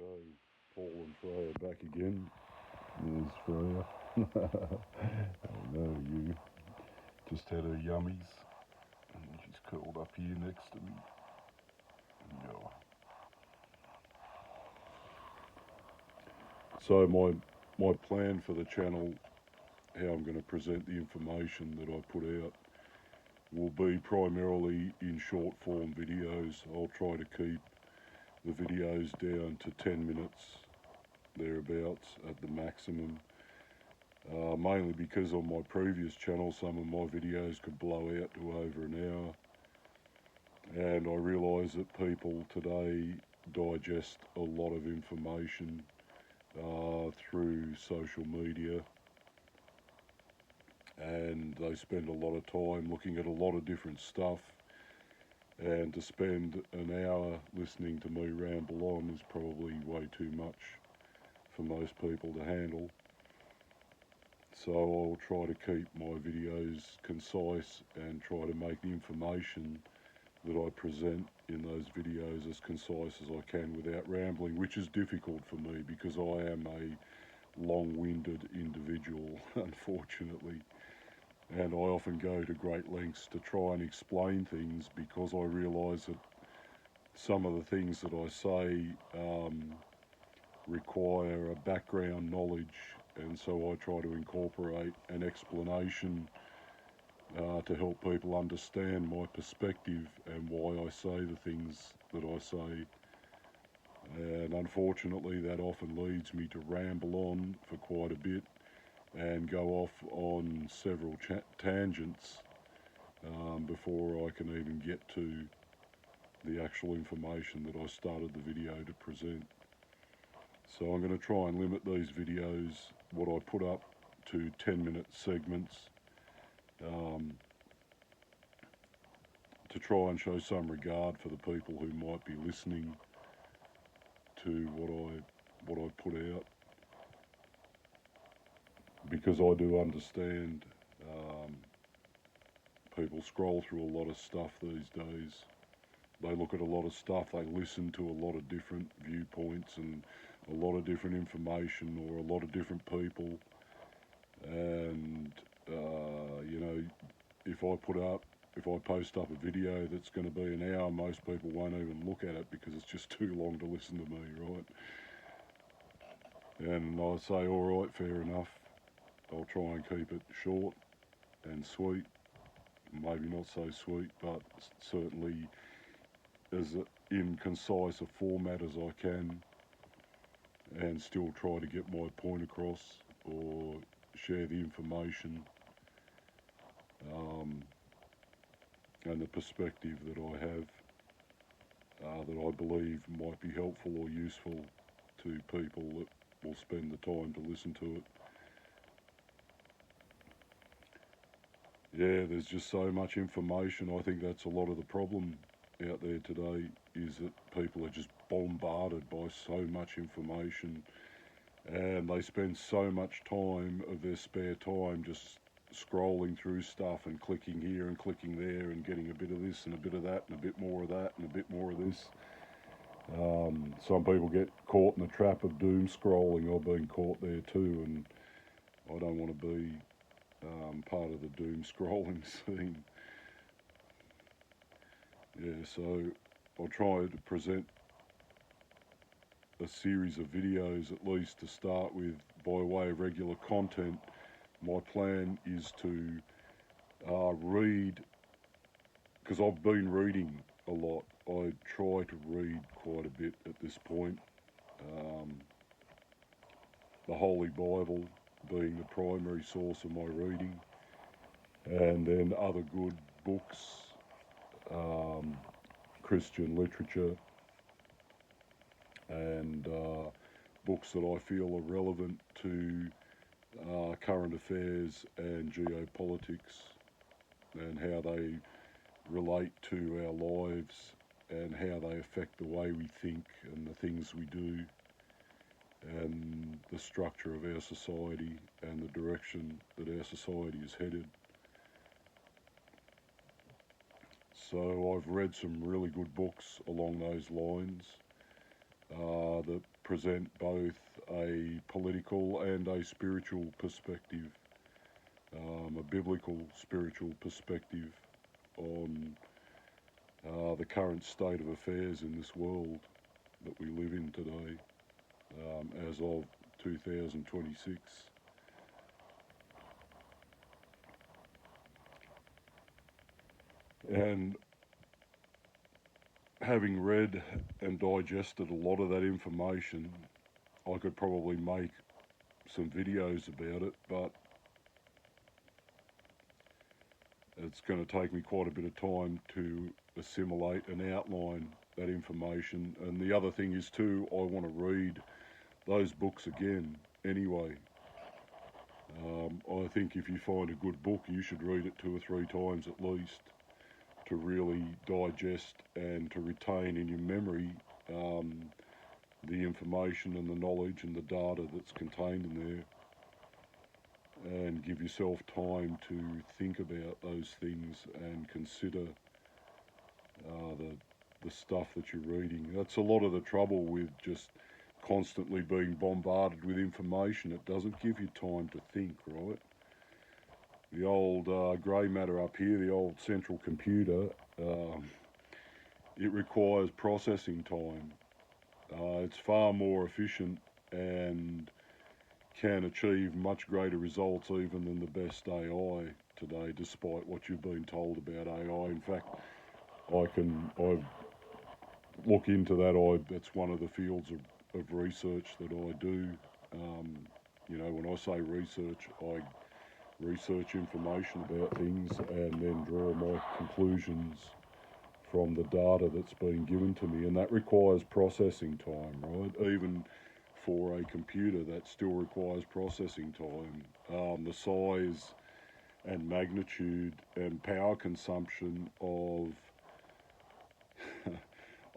So, Paul and Freya back again. There's Freya. Oh no, you just had her yummies, and she's curled up here next to me. Yeah. So my plan for the channel, how I'm going to present the information that I put out, will be primarily in short form videos. I'll try to keep the videos down to 10 minutes, thereabouts, at the maximum. Mainly because on my previous channel some of my videos could blow out to over an hour, and I realise that people today digest a lot of information through social media, and they spend a lot of time looking at a lot of different stuff, and to spend an hour listening to me ramble on is probably way too much for most people to handle. So I'll try to keep my videos concise and try to make the information that I present in those videos as concise as I can without rambling, which is difficult for me because I am a long-winded individual, unfortunately. And I often go to great lengths to try and explain things because I realise that some of the things that I say require a background knowledge, and so I try to incorporate an explanation to help people understand my perspective and why I say the things that I say. And unfortunately, that often leads me to ramble on for quite a bit and go off on several tangents before I can even get to the actual information that I started the video to present. So I'm going to try and limit these videos, what I put up, to 10-minute segments, to try and show some regard for the people who might be listening to what I put out, because I do understand people scroll through a lot of stuff these days. They look at a lot of stuff, they listen to a lot of different viewpoints and a lot of different information or a lot of different people. And, if I post up a video that's going to be an hour, most people won't even look at it because it's just too long to listen to me, right? And I say, all right, fair enough. I'll try and keep it short and sweet. Maybe not so sweet, but certainly as in concise a format as I can, and still try to get my point across or share the information and the perspective that I have that I believe might be helpful or useful to people that will spend the time to listen to it. Yeah, there's just so much information. I think that's a lot of the problem out there today, is that people are just bombarded by so much information, and they spend so much time of their spare time just scrolling through stuff and clicking here and clicking there and getting a bit of this and a bit of that and a bit more of that and a bit more of this. Some people get caught in the trap of doom scrolling. I've been caught there too, and I don't want to be part of the doom scrolling scene. Yeah, so I'll try to present a series of videos at least to start with by way of regular content. My plan is to read, because I've been reading a lot. I try to read quite a bit at this point. The Holy Bible being the primary source of my reading, and then other good books, Christian literature, and books that I feel are relevant to current affairs and geopolitics and how they relate to our lives and how they affect the way we think and the things we do and the structure of our society and the direction that our society is headed. So I've read some really good books along those lines. that present both a political and a spiritual perspective, a biblical spiritual perspective on the current state of affairs in this world that we live in today, as of 2026. And having read and digested a lot of that information, I could probably make some videos about it, but it's going to take me quite a bit of time to assimilate and outline that information. And the other thing is too, I want to read those books again anyway. I think if you find a good book, you should read it 2 or 3 times at least to really digest and to retain in your memory the information and the knowledge and the data that's contained in there, and give yourself time to think about those things and consider the stuff that you're reading. That's a lot of the trouble with just constantly being bombarded with information. It doesn't give you time to think, right? The old grey matter up here, the old central computer, it requires processing time. It's far more efficient and can achieve much greater results even than the best AI today, despite what you've been told about AI. In fact, I look into that. That's one of the fields of research that I do. When I say research, I research information about things and then draw my conclusions from the data that's been given to me, and that requires processing time, right? Even for a computer, that still requires processing time. The size and magnitude and power consumption of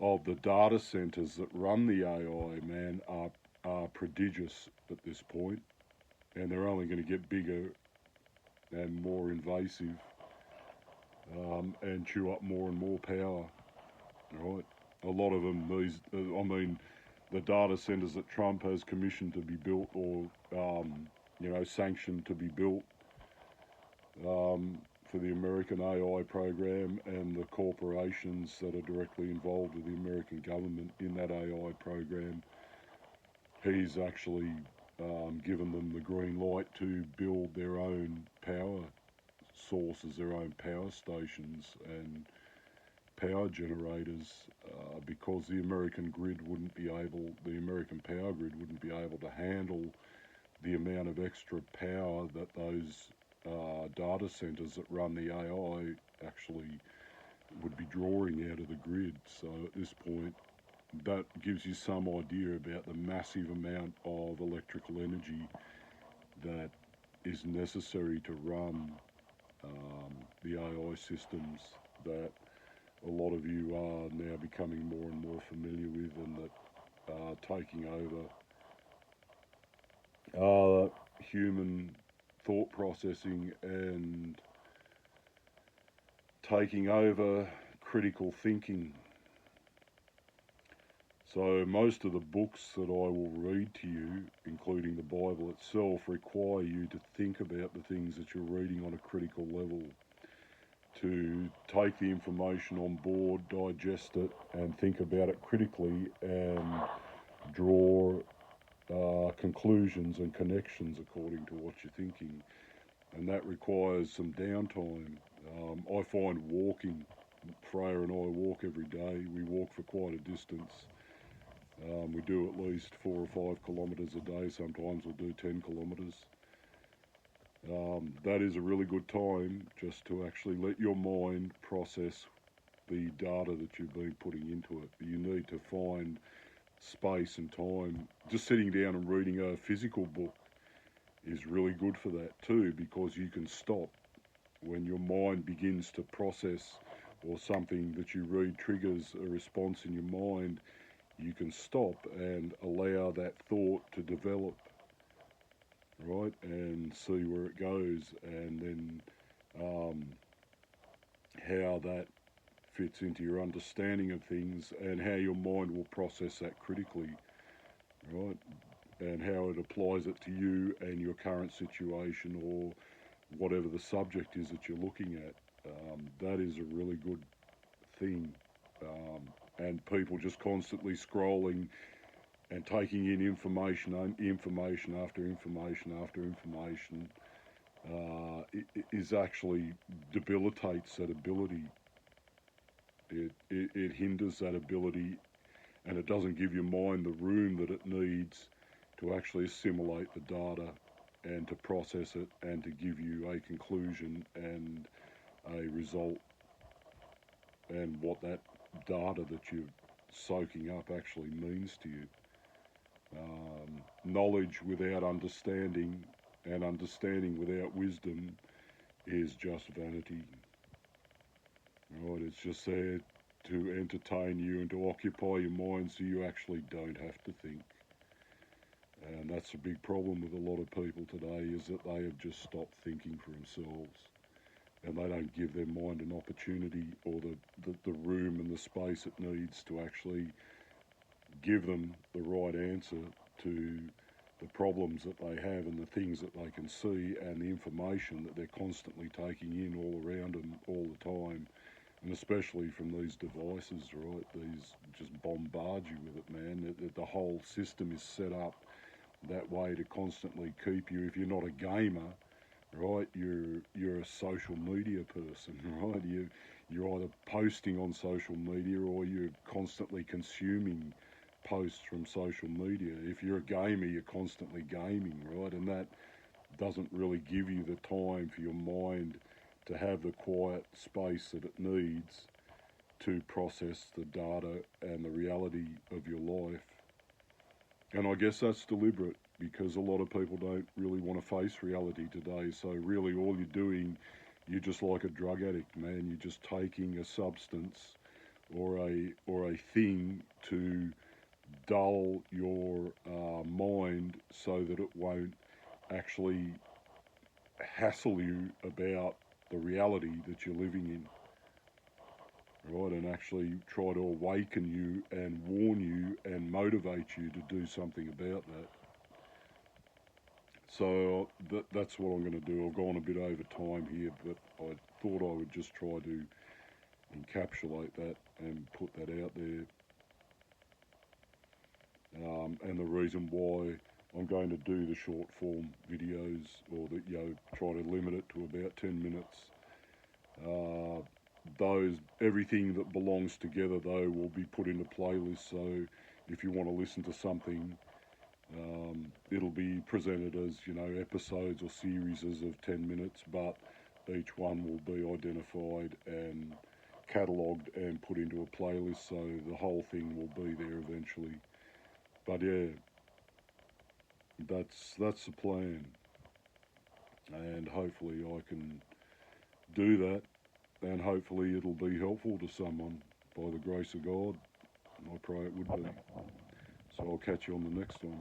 of the data centers that run the AI, man, are prodigious at this point, and they're only going to get bigger and more invasive, and chew up more and more power, right? A lot of them, the data centers that Trump has commissioned to be built or, sanctioned to be built for the American AI program, and the corporations that are directly involved with the American government in that AI program, he's actually given them the green light to build their own power sources, their own power stations and power generators, because the American power grid wouldn't be able to handle the amount of extra power that those data centers that run the AI actually would be drawing out of the grid. So at this point, that gives you some idea about the massive amount of electrical energy that is necessary to run the AI systems that a lot of you are now becoming more and more familiar with, and that are taking over human thought processing and taking over critical thinking. So most of the books that I will read to you, including the Bible itself, require you to think about the things that you're reading on a critical level, to take the information on board, digest it, and think about it critically, and draw conclusions and connections according to what you're thinking. And that requires some downtime. I find walking, Freya and I walk every day. We walk for quite a distance. We do at least 4 or 5 kilometres a day. Sometimes we'll do 10 kilometres. That is a really good time just to actually let your mind process the data that you've been putting into it. You need to find space and time. Just sitting down and reading a physical book is really good for that too, because you can stop when your mind begins to process, or something that you read triggers a response in your mind. You can stop and allow that thought to develop, right, and see where it goes, and then how that fits into your understanding of things and how your mind will process that critically, right? And how it applies it to you and your current situation or whatever the subject is that you're looking at. That is a really good thing. And people just constantly scrolling and taking in information after information after information is actually debilitates that ability. It hinders that ability, and it doesn't give your mind the room that it needs to actually assimilate the data and to process it and to give you a conclusion and a result, and what that data that you're soaking up actually means to you. Knowledge without understanding and understanding without wisdom is just vanity. Right? It's just there to entertain you and to occupy your mind so you actually don't have to think. And that's a big problem with a lot of people today, is that they have just stopped thinking for themselves. And they don't give their mind an opportunity or the room and the space it needs to actually give them the right answer to the problems that they have and the things that they can see and the information that they're constantly taking in all around them all the time. And especially from these devices, right? These just bombard you with it, man. The whole system is set up that way to constantly keep you. If you're not a gamer, right, you're a social media person, right? You're either posting on social media or you're constantly consuming posts from social media. If you're a gamer, you're constantly gaming, right? And that doesn't really give you the time for your mind to have the quiet space that it needs to process the data and the reality of your life. And I guess that's deliberate, because a lot of people don't really want to face reality today. So really all you're doing, you're just like a drug addict, man. You're just taking a substance or a thing to dull your mind so that it won't actually hassle you about the reality that you're living in, right? And actually try to awaken you and warn you and motivate you to do something about that. So that's what I'm going to do. I've gone a bit over time here, but I thought I would just try to encapsulate that and put that out there. And the reason why I'm going to do the short form videos, or that, try to limit it to about 10 minutes. Everything that belongs together though will be put into playlists. So if you want to listen to something, it'll be presented as, episodes or series of 10 minutes, but each one will be identified and catalogued and put into a playlist, so the whole thing will be there eventually. But yeah, that's the plan, and hopefully I can do that, and hopefully it'll be helpful to someone by the grace of God. I pray it would be. So I'll catch you on the next one.